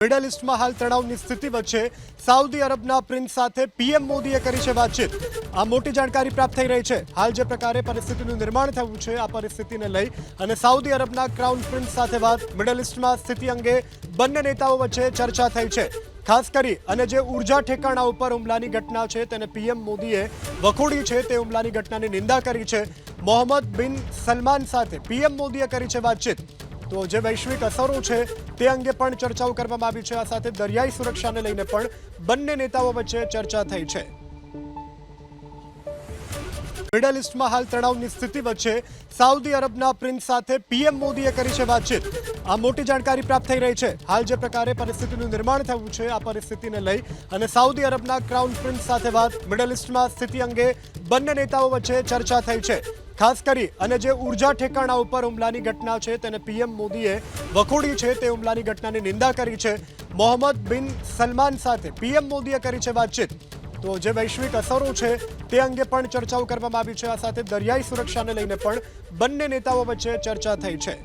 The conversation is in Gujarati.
મિડલ ઇસ્ટમાં હાલ તણાવની સ્થિતિ વચ્ચે સાઉદી અરબના પ્રિન્સ સાથે પીએમ મોદીએ કરી છે વાતચીત। આ મોટી જાણકારી પ્રાપ્ત થઈ રહી છે। હાલ જે પ્રકારે પરિસ્થિતિનું નિર્માણ થયું છે આ પરિસ્થિતિને લઈ અને સાઉદી અરબના ક્રાઉન પ્રિન્સ સાથે વાત મિડલ ઇસ્ટમાં સ્થિતિ અંગે બંને નેતાઓ વચ્ચે ચર્ચા થઈ છે। ખાસ કરી અને જે ઉર્જા ઠેકાણા ઉપર હુમલાની ઘટના છે તેને પીએમ મોદીએ વખોડી છે, તે હુમલાની ઘટનાની નિંદા કરી છે। મોહમ્મદ બિન સલમાન સાથે પીએમ મોદીએ કરી છે વાતચીત। તો જે વૈશ્વિક અસરો છે તે અંગે પણ ચર્ચાઓ કરવામાં આવી છે। આ સાથે દરિયાઈ સુરક્ષાને લઈને પણ બંને નેતાઓ વચ્ચે ચર્ચા થઈ છે। મિડલ ઇસ્ટમાં હાલ તણાવની સ્થિતિ વચ્ચે સાઉદી અરબના પ્રિન્સ સાથે પીએમ મોદીએ કરી છે વાતચીત। આ મોટી જાણકારી પ્રાપ્ત થઈ રહી છે। હાલ જે પ્રકારે પરિસ્થિતિનું નિર્માણ થયું છે આ પરિસ્થિતિને લઈ અને સાઉદી અરબના ક્રાઉન પ્રિન્સ સાથે વાત મિડલ ઇસ્ટમાં સ્થિતિ અંગે બંને નેતાઓ વચ્ચે ચર્ચા થઈ છે। ખાસ કરી અને જે ઉર્જા ઠેકાણા ઉપર હુમલાની ઘટના છે તેને પીએમ મોદીએ વખોડી છે, તે હુમલાની ઘટનાની નિંદા કરી છે। મોહમ્મદ બિન સલમાન સાથે પીએમ મોદીએ કરી છે વાતચીત। તો જે વૈશ્વિક અસરો છે તે અંગે પણ ચર્ચાઓ કરવામાં આવી છે। આ સાથે દરિયાઈ સુરક્ષાને લઈને પણ બંને નેતાઓ વચ્ચે ચર્ચા થઈ છે।